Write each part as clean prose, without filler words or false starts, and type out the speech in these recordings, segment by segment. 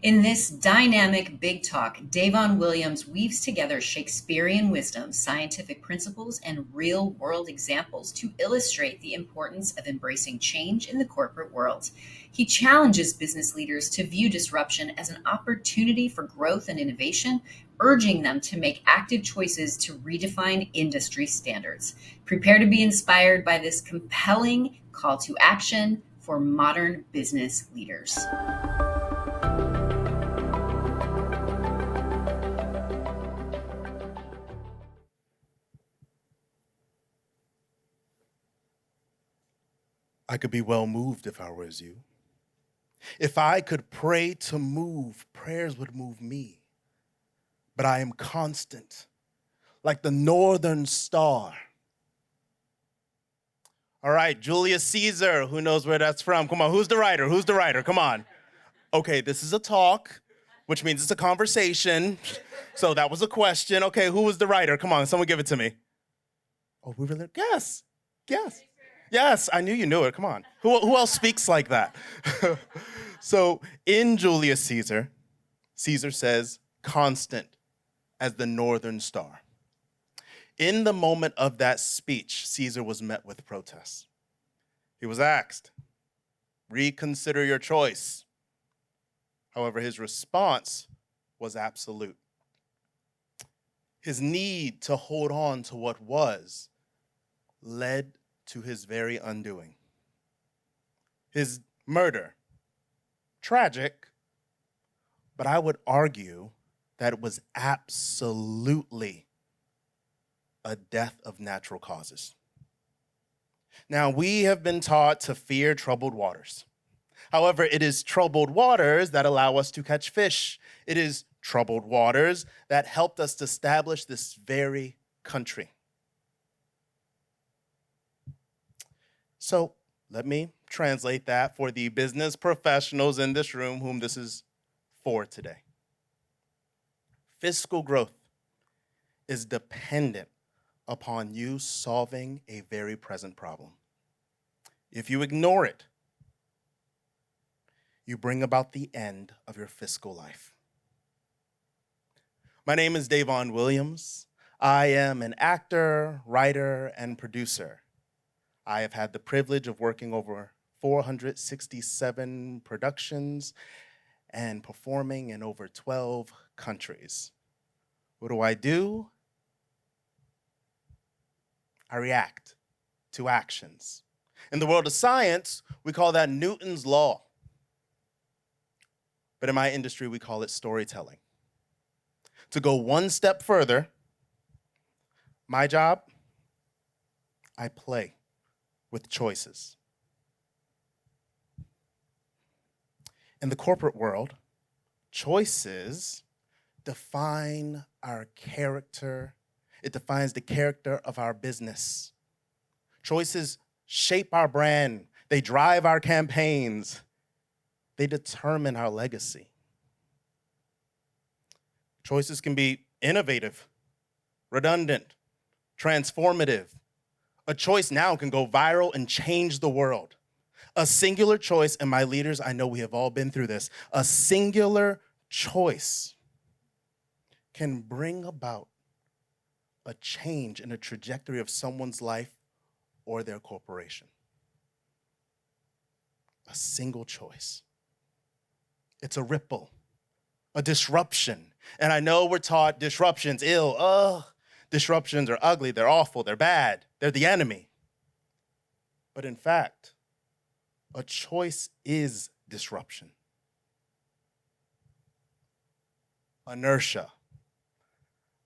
In this dynamic big talk, Davon Williams weaves together Shakespearean wisdom, scientific principles, and real world examples to illustrate the importance of embracing change in the corporate world. He challenges business leaders to view disruption as an opportunity for growth and innovation, urging them to make active choices to redefine industry standards. Prepare to be inspired by this compelling call to action for modern business leaders. I could be well moved if I were as you. If I could pray to move, prayers would move me. But I am constant, like the northern star. All right, Julius Caesar, who knows where that's from? Come on, who's the writer? Who's the writer? Come on. Okay, this is a talk, which means it's a conversation. So that was a question. Okay, who was the writer? Come on, someone give it to me. Oh, we really? Yes. Yes, I knew you knew it. Come on. Who else speaks like that? So in Julius Caesar, Caesar says, constant as the northern star. In the moment of that speech, Caesar was met with protests. He was asked, reconsider your choice. However, his response was absolute. His need to hold on to what was led to his very undoing. His murder, tragic, but I would argue that it was absolutely a death of natural causes. Now, we have been taught to fear troubled waters. However, it is troubled waters that allow us to catch fish. It is troubled waters that helped us to establish this very country. So let me translate that for the business professionals in this room whom this is for today. Fiscal growth is dependent upon you solving a very present problem. If you ignore it, you bring about the end of your fiscal life. My name is Davon Williams. I am an actor, writer, and producer. I have had the privilege of working over 467 productions and performing in over 12 countries. What do? I react to actions. In the world of science, we call that Newton's law. But in my industry, we call it storytelling. To go one step further, my job, I play with choices. In the corporate world, choices define our character. It defines the character of our business. Choices shape our brand. They drive our campaigns. They determine our legacy. Choices can be innovative, redundant, transformative. A choice now can go viral and change the world. A singular choice, and my leaders, I know we have all been through this, a singular choice can bring about a change in the trajectory of someone's life or their corporation. A single choice. It's a ripple, a disruption. And I know we're taught disruption's ill. Disruptions are ugly, they're awful, they're bad, they're the enemy. But in fact, a choice is disruption. Inertia.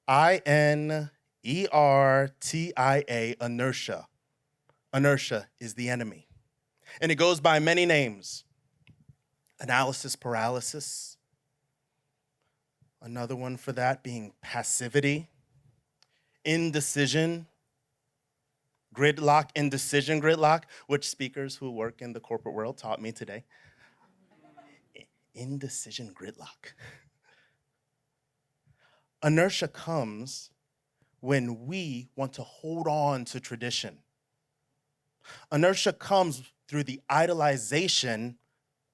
INERTIA, inertia. Inertia is the enemy. And it goes by many names. Analysis paralysis. Another one for that being passivity. Indecision, gridlock, which speakers who work in the corporate world taught me today. Indecision, gridlock. Inertia comes when we want to hold on to tradition. Inertia comes through the idolization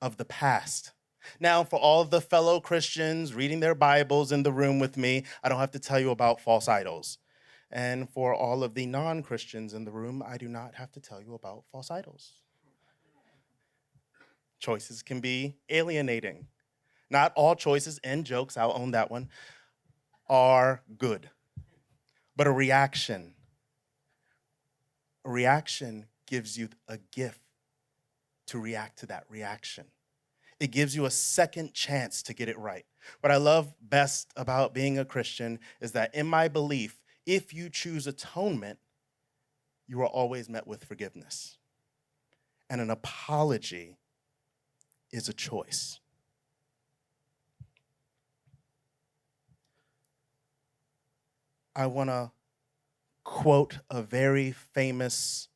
of the past. Now, for all of the fellow Christians reading their Bibles in the room with me, I don't have to tell you about false idols. And for all of the non-Christians in the room, I do not have to tell you about false idols. Choices can be alienating. Not all choices and jokes, I'll own that one, are good. But a reaction gives you a gift to react to that reaction. It gives you a second chance to get it right. What I love best about being a Christian is that in my belief, if you choose atonement, you are always met with forgiveness. And an apology is a choice. I want to quote a very famous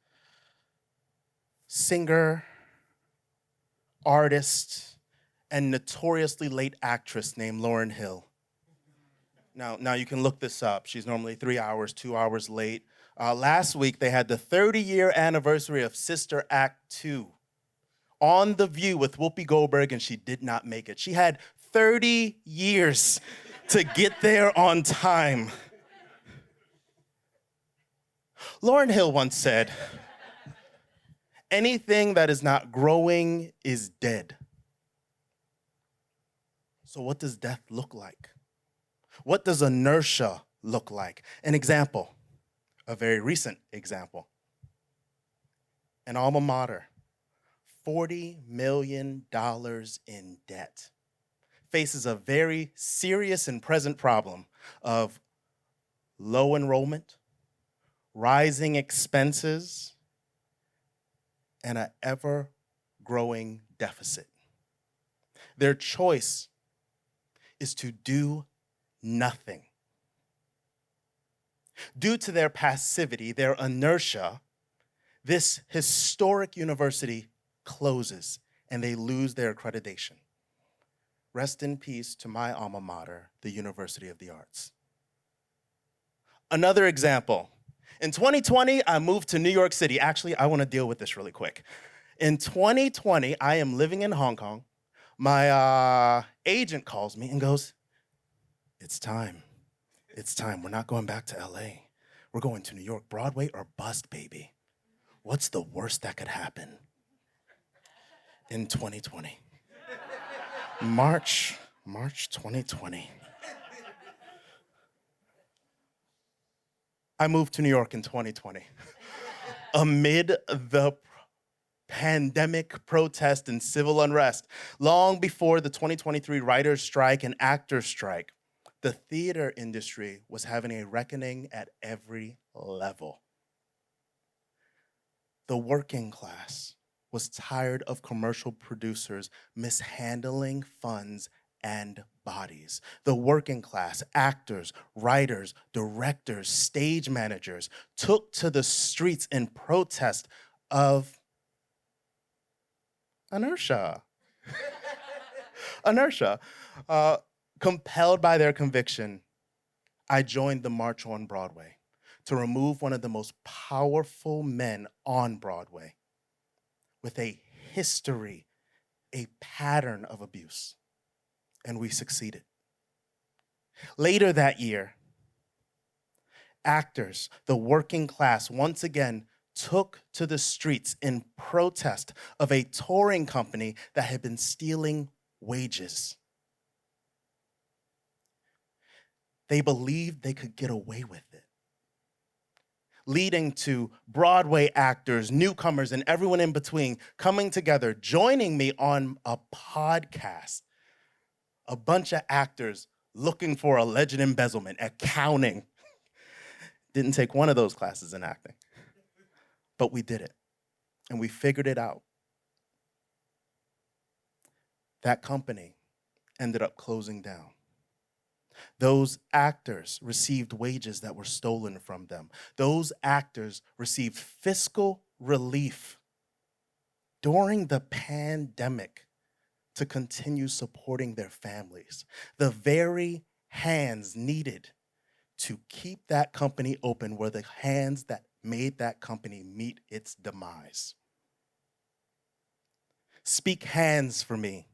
singer, artist, and notoriously late actress named Lauryn Hill. Now you can look this up. She's normally 3 hours, 2 hours late. Last week, they had the 30-year anniversary of Sister Act 2 on The View with Whoopi Goldberg, and she did not make it. She had 30 years to get there on time. Lauryn Hill once said, "Anything that is not growing is dead." So what does death look like? What does inertia look like? An example, a very recent example. An alma mater, $40 million in debt, faces a very serious and present problem of low enrollment, rising expenses, and an ever-growing deficit. Their choice is to do nothing. Due to their passivity, their inertia, this historic university closes and they lose their accreditation. Rest in peace to my alma mater, the University of the Arts. Another example. In 2020, I moved to New York City. Actually, I want to deal with this really quick. In 2020, I am living in Hong Kong. My agent calls me and goes, "It's time. It's time. We're not going back to LA. We're going to New York. Broadway or bust, baby. What's the worst that could happen?" In 2020. March 2020. I moved to New York in 2020. Amid the pandemic, protest, and civil unrest, long before the 2023 writers' strike and actors' strike, the theater industry was having a reckoning at every level. The working class was tired of commercial producers mishandling funds and bodies. The working class, actors, writers, directors, stage managers took to the streets in protest of inertia. Compelled by their conviction, I joined the March on Broadway to remove one of the most powerful men on Broadway with a history, a pattern of abuse. And we succeeded. Later that year, actors, the working class, once again took to the streets in protest of a touring company that had been stealing wages. They believed they could get away with it, leading to Broadway actors, newcomers, and everyone in between coming together, joining me on a podcast. A bunch of actors looking for alleged embezzlement, accounting. Didn't take one of those classes in acting, but we did it, and we figured it out. That company ended up closing down. Those actors received wages that were stolen from them. Those actors received fiscal relief during the pandemic to continue supporting their families. The very hands needed to keep that company open were the hands that made that company meet its demise. Speak hands for me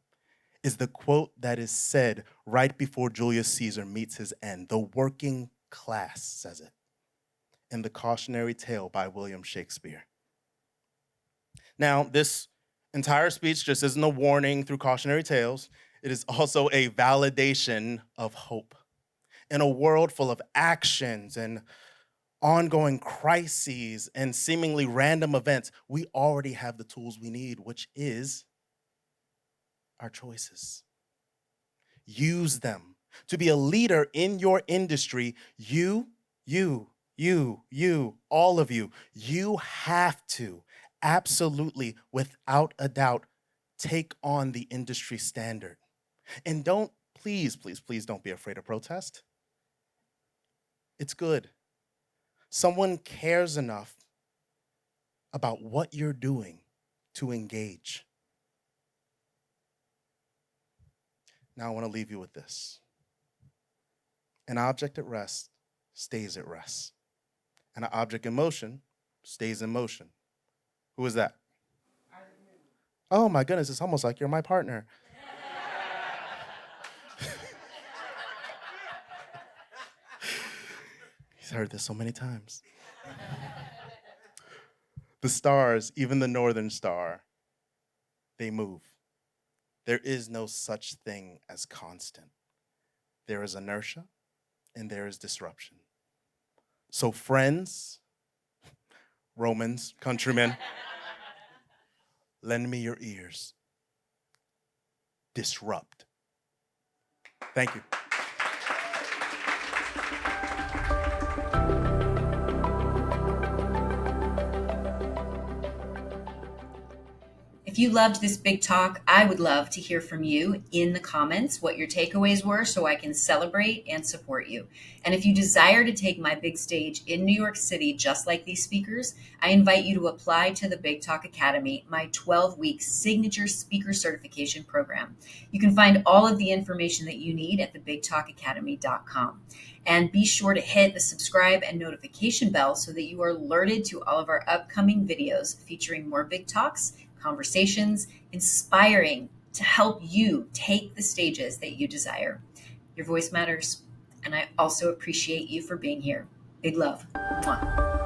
is the quote that is said right before Julius Caesar meets his end. The working class says it in The Cautionary Tale by William Shakespeare. Now, this entire speech just isn't a warning through cautionary tales. It is also a validation of hope. In a world full of actions and ongoing crises and seemingly random events, we already have the tools we need, which is our choices. Use them to be a leader in your industry. You, all of you have to absolutely, without a doubt, take on the industry standard. And don't, please don't be afraid of protest. It's good. Someone cares enough about what you're doing to engage. Now I want to leave you with this. An object at rest stays at rest. And an object in motion stays in motion. Who is that? Oh my goodness, it's almost like you're my partner. He's heard this so many times. The stars, even the northern star, they move. There is no such thing as constant. There is inertia and there is disruption. So friends, Romans, countrymen, lend me your ears. Disrupt. Thank you. If you loved this big talk, I would love to hear from you in the comments what your takeaways were so I can celebrate and support you. And if you desire to take my big stage in New York City, just like these speakers, I invite you to apply to the Big Talk Academy, my 12-week signature speaker certification program. You can find all of the information that you need at thebigtalkacademy.com. And be sure to hit the subscribe and notification bell so that you are alerted to all of our upcoming videos featuring more big talks, conversations, inspiring to help you take the stages that you desire. Your voice matters, and I also appreciate you for being here. Big love. Mwah.